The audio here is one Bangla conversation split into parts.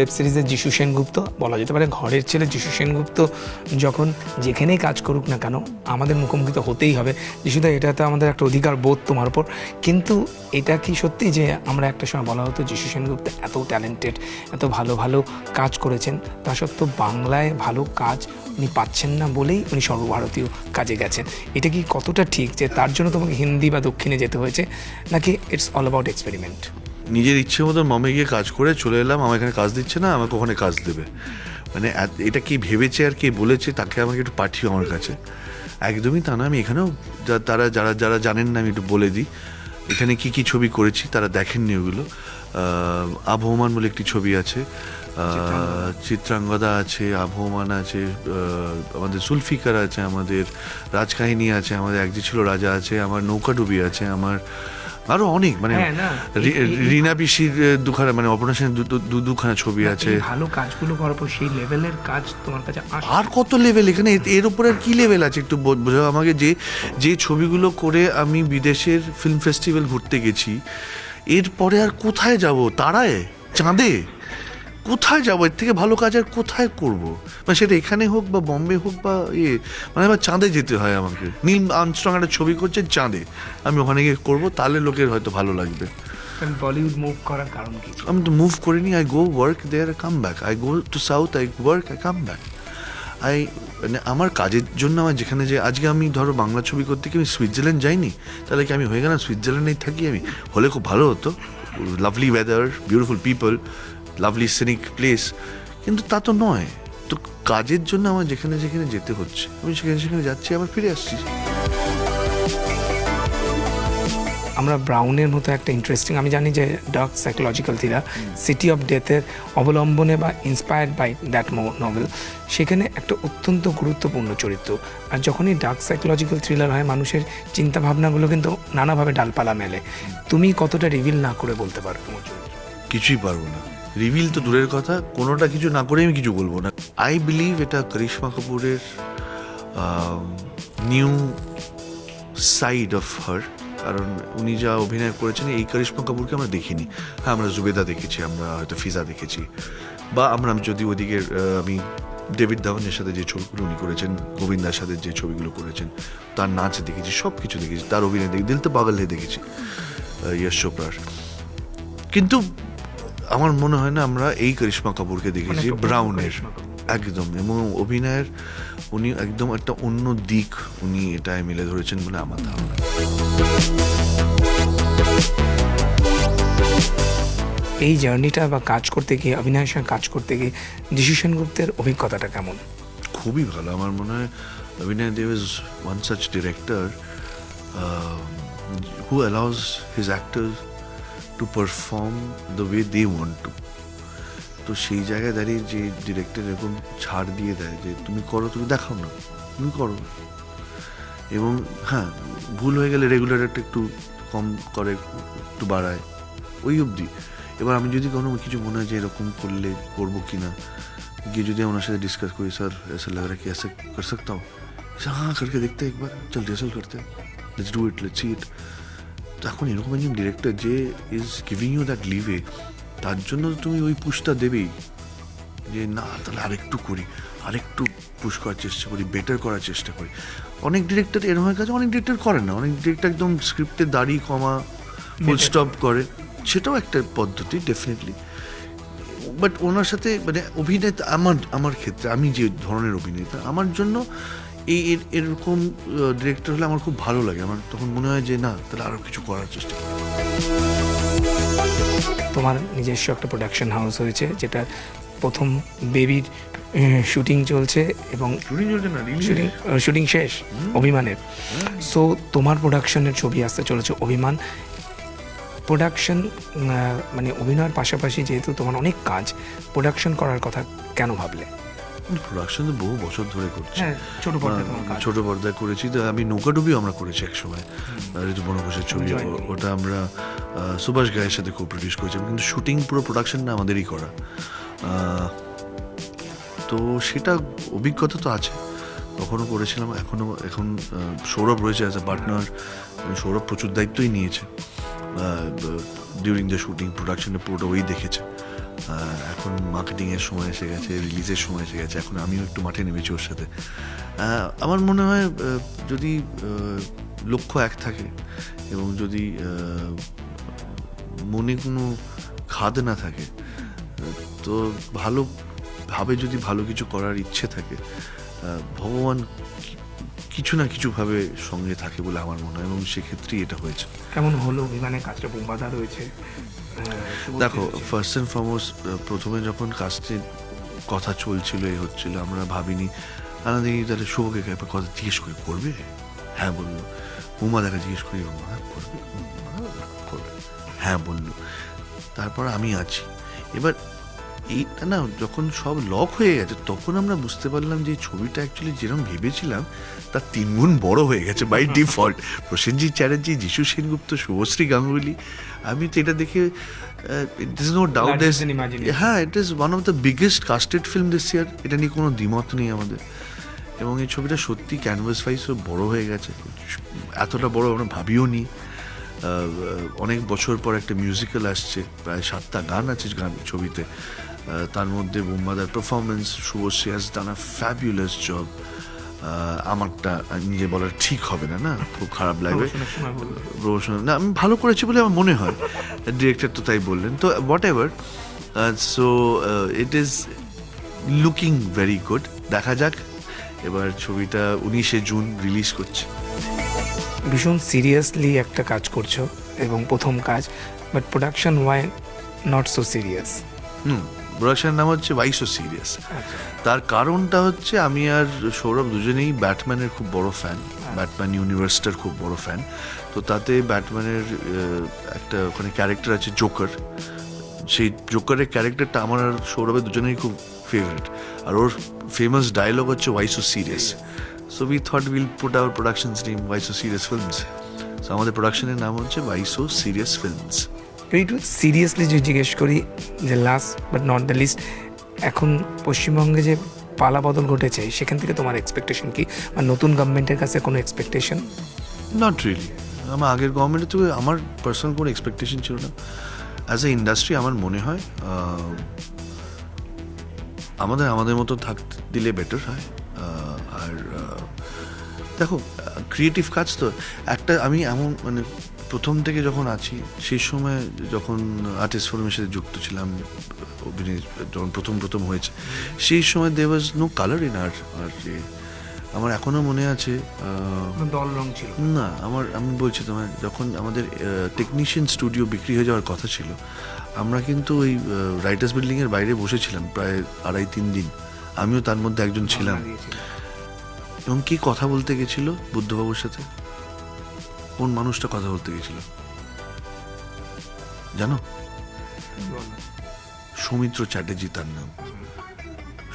ওয়েব সিরিজের যিশু সেনগুপ্ত, বলা যেতে পারে ঘরের ছেলে যিশু সেনগুপ্ত যখন যেখানেই কাজ করুক না কেন আমাদের মুখোমুখি তো হতেই হবে। যিশুদা, এটা তো আমাদের একটা অধিকার বোধ তোমার উপর, কিন্তু এটা কি সত্যি যে আমরা একটা সময় বলা হতো যিশু সেনগুপ্ত এত ট্যালেন্টেড, এত ভালো ভালো কাজ করেছেন, তা সত্ত্বেও বাংলায় ভালো কাজ উনি পাচ্ছেন না বলেই উনি সর্বভারতীয় কাজে গেছেন? এটা কি কতটা ঠিক যে তার জন্য তোমাকে হিন্দি বা দক্ষিণে যেতে হয়েছে, নাকি ইটস অল অ্যাবাউট এক্সপেরিমেন্ট? নিজের ইচ্ছে মতো মামে গিয়ে কাজ করে চলে এলাম, আমার এখানে কাজ দিচ্ছে না, আমাকে ওখানে কাজ দেবে, মানে এটা কি ভেবেছে আর কি বলেছে তাকে আমাকে একটু পাঠিয়ে আমার কাছে? একদমই তা না। আমি এখানেও তারা যারা যারা জানেন না আমি একটু বলে দিই, এখানে কি কি ছবি করেছি তারা দেখেননি ওগুলো। আবহমান বলে একটি ছবি আছে, চিত্রাঙ্গদা আছে, আবহমান আছে, আমাদের জুলফিকার আছে, আমাদের রাজকাহিনী আছে, আমাদের এক যে ছিল রাজা আছে, আমার নৌকাডুবি আছে, আমার আরো অনেক, মানে রিনা পিসির দুখানা, মানে অপারেশন দুখানা ছবি আছে। ভালো কাজগুলো করার পর সেই লেভেলের কাজ তোমার কাছে আর কত লেভেল এখানে, এর উপরে আর কি লেভেল আছে একটু বোঝাও আমাকে। যে ছবিগুলো করে আমি বিদেশের ফিল্ম ফেস্টিভ্যাল ঘুরতে গেছি, এরপরে আর কোথায় যাব? তারায়, চাঁদে কোথায় যাবো? এর থেকে ভালো কাজ আর কোথায় করবো? মানে সেটা এখানে হোক বা বম্বে হোক বা মানে আবার চাঁদে যেতে হয় আমাকে। নীল আর্মস্ট্রং একটা ছবি করছে চাঁদে, আমি ওখানে গিয়ে করবো, তাহলে লোকের হয়তো ভালো লাগবে। বলিউড মুভ করার কারণ কি? আমি তো মুভ করিনি, I go work there, come back, I go to south, I work, I come back. মানে আমার কাজের জন্য আমার যেখানে যে আজকে আমি ধরো বাংলা ছবি করতে কি আমি সুইজারল্যান্ড যাইনি, তাহলে কি আমি হয়ে গেলাম সুইজারল্যান্ডেই থাকি? আমি হলে খুব ভালো হতো, lovely weather, beautiful people, lovely scenic place, কিন্তু তা তো নয়। তো কাজের জন্য আমার যেখানে যেখানে যেতে হচ্ছে আমি সেখানে সেখানে যাচ্ছি, আবার ফিরে আসছি। আমরা ব্রাউনের মতো একটা ইন্টারেস্টিং, আমি জানি যে dark psychological thriller city of ডেথের অবলম্বনে বা ইন্সপায়ার্ড বাই দ্যাট নভেল, সেখানে একটা অত্যন্ত গুরুত্বপূর্ণ চরিত্র। আর যখনই ডার্ক সাইকোলজিক্যাল থ্রিলার হয় মানুষের চিন্তাভাবনাগুলো কিন্তু নানাভাবে ডালপালা মেলে। তুমি কতটা রিভিল না করে বলতে পারো তোমার চরিত্র? কিছুই পারবো না, রিভিল তো দূরের কথা, কোনোটা কিছু না করে আমি কিছু বলবো না। আই বিলিভ এটা করিশ্মা কাপুরের নিউ সাইড অফ হার, কারণ উনি যা অভিনয় করেছেন এই করিশ্মা কাপুরকে আমরা দেখিনি। হ্যাঁ, আমরা জুবেদা দেখেছি, আমরা হয়তো ফিজা দেখেছি, বা আমরা যদি ওদিকে আমি ডেভিড ধাওয়ানের সাথে যে ছবিগুলো উনি করেছেন, গোবিন্দার সাথে যে ছবিগুলো করেছেন, তার নাচ দেখেছি, সব কিছু দেখেছি, তার অভিনয় দেখি, দিল তো পাগল হয়ে দেখেছি ইয়াশ চোপড়ার। কিন্তু আমার মনে হয় না আমরা এই করিশ্মা কাপুরকে দেখেছি ব্রাউনের, একদম। এবং অভিনয়ের উনি একদম একটা অন্য দিক উনি এটায় মেলে ধরেছেন বলে আমার ধারণা। এই জার্নিটা বা কাজ করতে গিয়ে, অভিনয়ের সঙ্গে কাজ করতে গিয়ে যিশু সেনগুপ্তের অভিজ্ঞতাটা কেমন? খুবই ভালো। আমার মনে হয় Abhinay Deb is one such director who allows his actors to perform the way they want to. তো সেই জায়গায় দাঁড়িয়ে যে ডিরেক্টর এরকম ছাড় দিয়ে দেয় যে তুমি করো, তুমি দেখাও না, তুমি করো। এবং হ্যাঁ, ভুল হয়ে গেলে রেগুলেটরটা একটু কম করে, একটু বাড়ায়, ওই অবধি। এবার আমি যদি কোনো কিছু মনে হয় যে এরকম করলে করবো কি না, গিয়ে যদি ওনার সাথে ডিসকাস করি, স্যার ऐसा लग रहा है कि ऐसे कर सकता हूँ, हाँ करके देखते हैं एक बार, चल रिहर्सल करते हैं, let's do it, let's see it. তো এখন এরকম একজন ডিরেক্টর যে ইজ গিভিং ইউ দ্যাট লিভে, তার জন্য তুমি ওই পুশটা দেবেই যে না তাহলে আরেকটু করি, আরেকটু পুশ করার চেষ্টা করি, বেটার করার চেষ্টা করি। অনেক ডিরেক্টর এরকম হয়ে গেছে, অনেক ডিরেক্টর করেন না, অনেক ডিরেক্টর একদম স্ক্রিপ্টে দাড়ি কমা ফুল স্টপ করে, সেটাও একটা পদ্ধতি ডেফিনেটলি। বাট ওনার সাথে মানে অভিনেতা, আমার ক্ষেত্রে আমি যে ধরনের অভিনেতা, আমার জন্য এরকম ডিরেক্টর হলে আমার খুব ভালো লাগে। আমার তখন মনে হয় যে না তাহলে আরও কিছু করার চেষ্টা করি। তোমার নিজস্ব একটা প্রোডাকশন হাউস হয়েছে, যেটা প্রথম বেবির শুটিং চলছে এবং শুটিং শেষ অভিমানের। সো তোমার প্রোডাকশনের ছবি আসতে চলেছে অভিমান। প্রোডাকশন মানে অভিনয়ের পাশাপাশি যেহেতু তোমার অনেক কাজ, প্রোডাকশন করার কথা কেন ভাবলে? প্রোডাকশন তো বহু বছর ধরে করছি, ছোট পর্দায় করেছি। তো আমি নৌকাডুবিও আমরা করেছি একসময়, ঋতুপর্ণ ঘোষের ছবি, ওটা আমরা সুভাষ গায়ের সাথে কো প্রডিউস করেছি, কিন্তু শুটিং পুরো প্রোডাকশনটা আমাদেরই করা। তো সেটা অভিজ্ঞতা তো আছে, তখনও করেছিলাম, এখন সৌরভ রয়েছে অ্যাজ এ পার্টনার। সৌরভ প্রচুর দায়িত্বই নিয়েছে ডিউরিং দ্য শুটিং, প্রোডাকশনে পুরোটা ওই দেখেছে। এখন মার্কেটিংয়ের সময় এসে গেছে, রিলিজের সময় এসে গেছে, এখন আমিও একটু মাঠে নেমেছি ওর সাথে। আমার মনে হয় যদি লক্ষ্য এক থাকে এবং যদি মনে কোনো খাদ না থাকে, তো ভালোভাবে যদি ভালো কিছু করার ইচ্ছে থাকে, ভগবান কিছু না কিছুভাবে সঙ্গে থাকে বলে আমার মনে হয়, এবং সেক্ষেত্রেই এটা হয়েছে। কেমন হলো বিমানে কাজটা? বোমবাদা রয়েছে, দেখো, ফার্স্ট অ্যান্ড ফরমোস্ট প্রথমে যখন কাজটির কথা চলছিল, হচ্ছিল, আমরা ভাবিনি আলাদা তাহলে শুভকে একবার কথা জিজ্ঞেস করি, করবে? হ্যাঁ বললো। উমাদাকে জিজ্ঞেস করি, করবে? করবে, হ্যাঁ বললো। তারপর আমি আছি। এবার এইটা না যখন সব লক হয়ে গেছে, তখন আমরা বুঝতে পারলাম যে ছবিটা অ্যাকচুয়ালি যেরকম ভেবেছিলাম তার 3 গুণ বড় হয়ে গেছে বাই ডিফল্ট। প্রসেনজিৎ চ্যাটার্জি, যিশু সেনগুপ্ত, শুভশ্রী গাঙ্গুলি, আমি তো এটা দেখে ইট ইজ নো ডাউট, হ্যাঁ, it is one of the biggest custard film this ইয়ার, এটা নিয়ে কোনো দ্বিমত নেই আমাদের। এবং এই ছবিটা সত্যি ক্যানভাস ওয়াইজও বড় হয়ে গেছে, এতটা বড় আমরা ভাবিও নি। অনেক বছর পর একটা মিউজিক্যাল আসছে, প্রায় 7টা গান আছে ছবিতে, তার মধ্যে বোম্বাদার performance, Subhashree has done a fabulous job. আমারটা নিজে বলার ঠিক হবে না, খুব খারাপ লাগবে, না আমি ভালো করেছি বলে আমার মনে হয়, ডিরেক্টর তো তাই বললেন, তো what ever. So it is looking very good. দেখা যাক, এবার ছবিটা 19শে জুন রিলিজ করছে। ভীষণ সিরিয়াসলি একটা কাজ করছো এবং প্রথম কাজ, but production why not so serious? প্রোডাকশনের নাম হচ্ছে ওয়াই সো সিরিয়াস। তার কারণটা হচ্ছে আমি আর সৌরভ দুজনেই ব্যাটম্যানের খুব বড় ফ্যান, ব্যাটম্যান ইউনিভার্সটার খুব বড় ফ্যান। তো তাতে ব্যাটম্যানের একটা ওখানে ক্যারেক্টার আছে জোকার, সেই জোকারের ক্যারেক্টারটা আমার আর সৌরভের দুজনেই খুব ফেভারিট, আর ওর ফেমাস ডায়লগ হচ্ছে why so serious. So we thought will put our productions name why so serious films. So আমাদের প্রোডাকশনের নাম হচ্ছে ওয়াই সো সিরিয়াস ফিল্মস। একটু সিরিয়াসলি যদি জিজ্ঞেস করি যে last but not the least, এখন পশ্চিমবঙ্গে যে পালা বদল ঘটেছে সেখান থেকে তোমার এক্সপেকটেশন কি, বা নতুন গভর্নমেন্টের কাছে কোনো এক্সপেকটেশন? Not really. আমার আগের গভর্নমেন্টের থেকে আমার পার্সোনাল কোনো এক্সপেকটেশন ছিল না। অ্যাজ এ ইন্ডাস্ট্রি আমার মনে হয় আমাদের মতো থাকতে দিলে বেটার হয়। আর দেখো, ক্রিয়েটিভ কাজ তো একটা, আমি এমন মানে প্রথম থেকে যখন আছি সেই সময় যখন আর্টিস্ট ফোরামের সাথে যুক্ত ছিলাম, অভিনয় যখন প্রথম হয়েছে, সেই সময় দেয়ার ওয়াজ নো কালার ইন আর আমার এখনও মনে আছে দল রং ছিল না। আমি বলছি তোমার, যখন আমাদের টেকনিশিয়ান স্টুডিও বিক্রি হয়ে যাওয়ার কথা ছিল, আমরা কিন্তু ওই রাইটার্স বিল্ডিংয়ের বাইরে বসেছিলাম প্রায় 2.5-3 দিন, আমিও তার মধ্যে একজন ছিলাম। এবং কি কথা বলতে গেছিল বুদ্ধবাবুর সাথে? কোন মানুষটা কথা বলতে গেছিল জানো? সৌমিত্র চ্যাটার্জি তার নাম।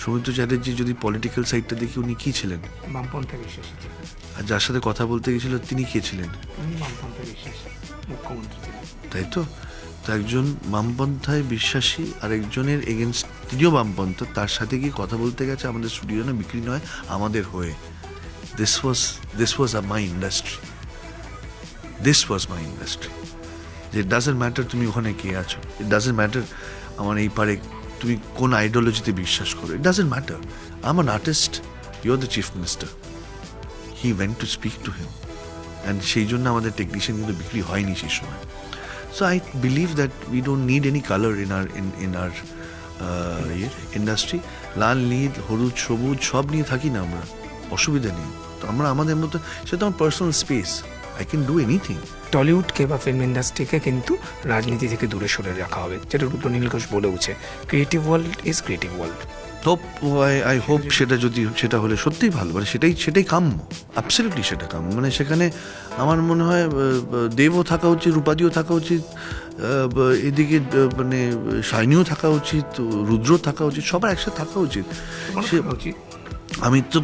সৌমিত্র চ্যাটার্জি যদি পলিটিক্যাল সাইডটা দেখি, উনি কি ছিলেন? বামপন্থা বিশ্বাসী। আর যার সাথে কথা বলতে গেছিল তিনি কে ছিলেন? বামপন্থা বিশ্বাসী মুখ্যমন্ত্রী ছিলেন। তাই তো একজন বামপন্থায় বিশ্বাসী আর একজনের এগেনস্ট, তিনিও বামপন্থা, তার সাথে গিয়ে কথা বলতে গেছে আমাদের স্টুডিও না বিক্রি নয় আমাদের হয়ে। দিস ওয়াজ মাই ইন্ডাস্ট্রি, যে ইট ডাজন্ট ম্যাটার তুমি ওখানে কে আছো, ইট ডাজন্ট ম্যাটার আমার এই পারে তুমি কোন আইডিওলজিতে বিশ্বাস করো, it doesn't matter. I am an artist, you are the chief minister. He went to speak to him, and সেই জন্য আমাদের টেকনিশিয়ান কিন্তু বিক্রি হয়নি সেই সময়। So I believe that we don't need any color in our industry. লাল, নীল, হলুদ, সবুজ সব নিয়ে থাকি না আমরা, অসুবিধা নেই। তো আমরা আমাদের মতো, সেটা আমার personal space, I can do anything. টলিউডকে বা ফিল্ম ইন্ডাস্ট্রিকে কিন্তু রাজনীতি থেকে দূরে সরে রাখা হবে, যেটা রুদ্রনীল ঘোষ বলেওছে, creative world is creative world. I hope সেটা হলে সত্যিই ভালো, মানে সেটাই কাম্য, অ্যাবসলিউটলি সেটা কাম্য। মানে সেখানে আমার মনে হয় দেবও থাকা উচিত, রূপাদিও থাকা উচিত, এদিকে মানে শাইনিও থাকা উচিত, রুদ্র থাকা উচিত, সবার একসাথে থাকা উচিত। আমি তো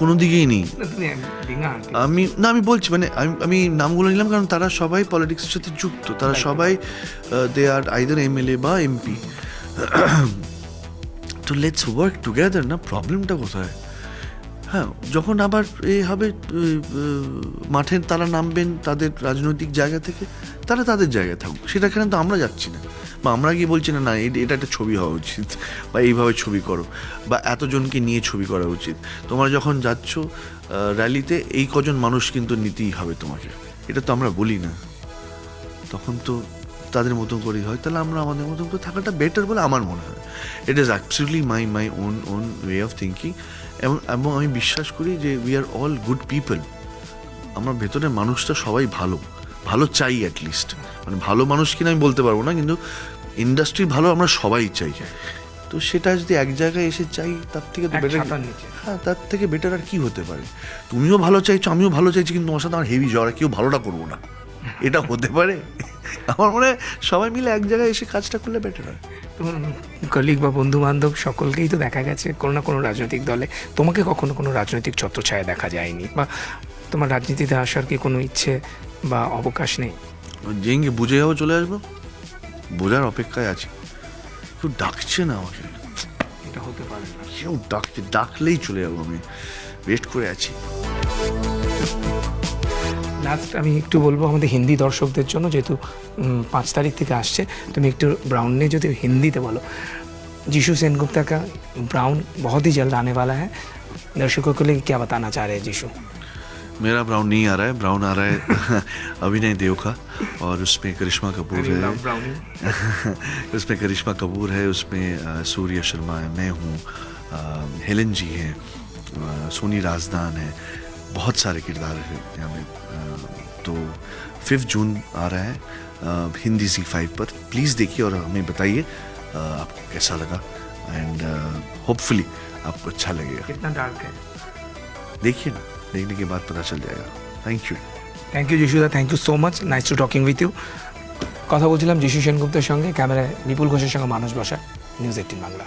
কোনো দিকেই নেই। আমি বলছি, মানে আমি নামগুলো নিলাম কারণ তারা সবাই পলিটিক্সের সাথে যুক্ত, তারা সবাই দে আর আইদার এমএলএ বা এমপি। তো লেটস ওয়ার্ক টুগেদার, না প্রবলেমটা কোথায়? হ্যাঁ, যখন আবার হবে মাঠে তারা নামবেন তাদের রাজনৈতিক জায়গা থেকে, তারা তাদের জায়গায় থাকুক, সেটা কেন তো আমরা যাচ্ছি না। বা আমরা গিয়ে বলছি না না এটা একটা ছবি হওয়া উচিত, বা এইভাবে ছবি করো, বা এতজনকে নিয়ে ছবি করা উচিত। তোমরা যখন যাচ্ছ র্যালিতে এই কজন মানুষ কিন্তু নিতেই হবে তোমাকে, এটা তো আমরা বলি না। তখন তো তাদের মতন করেই হয়, তাহলে আমরা আমাদের মতন করে থাকাটা বেটার বলে আমার মনে হয়। It is absolutely my own way of thinking. এবং আমি বিশ্বাস করি যে we are all good people. আমার ভেতরের মানুষটা সবাই ভালো, ভালো চাই অ্যাটলিস্ট। মানে ভালো মানুষ কিনা আমি বলতে পারবো না, কিন্তু ইন্ডাস্ট্রি ভালো আমরা সবাই চাই। তো সেটা যদি এক জায়গায় এসে চাই, তার থেকে তো বেটার, হ্যাঁ তার থেকে বেটার আর কি হতে পারে। তুমিও ভালো চাইছো, আমিও ভালো চাইছি, কিন্তু তোমার সাথে আমার হেভি জ্বর, কেউ ভালোটা করবো না, এটা হতে পারে? আমার মনে হয় সবাই মিলে এক জায়গায় এসে কাজটা করলে বেটার হয়। তোমার কলিগ বা বন্ধু বান্ধব সকলকেই তো দেখা গেছে কোনো না কোনো রাজনৈতিক দলে, তোমাকে কখনো কোনো রাজনৈতিক ছত্রছায়া দেখা যায়নি, বা তোমার রাজনীতিতে আসার কি কোনো ইচ্ছে বা অবকাশ নেই? যেইকে বুঝে যাবো চলে আসবো, বোঝার অপেক্ষায় আছি। কেউ ডাকছে না আমাকে, এটা হতে পারে না। কেউ ডাকছে, ডাকলেই চলে যাবো, আমি ওয়েট করে আছি। লাস্ট আমি একটু বলবো আমাদের হিন্দি দর্শকদের জন্য, যেহেতু 5 तारीख থেকে আসছে, তুমি একটু ब्राउन ने যদি হিন্দিতে বলো, जीशू सेनगुप्ता का ब्राउन बहुत ही जल्द आने वाला है, दर्शकों के लिए क्या बताना चाह रहे हैं जीशू? मेरा ब्राउन नहीं आ रहा है, ब्राउन आ रहा है अभिनय देव का, और उसमें करिश्मा कपूर है। उसमें करिश्मा कपूर है, उसमें सूर्य शर्मा है, मैं हूँ, हेलन जी हैं, सोनी राजदान है, बहुत सारे किरदार हैं यहाँ में। तो 5 जून आ रहा है हिंदी ZEE5 पर। प्लीज़ देखिए और हमें बताइए आपको कैसा लगा, एंड होपफुली आपको अच्छा लगेगा। कितना डार्क है? देखिए ना, देखने के बाद पता चल जाएगा। থ্যাংক ইউ যিশুদা, thank you so much, nice to talking with you. কথা বলছিলাম যিশু সেনগুপ্তের সঙ্গে, ক্যামেরায় বিপুল ঘোষের সঙ্গে মানুষ বসা, নিউজ 18 বাংলা।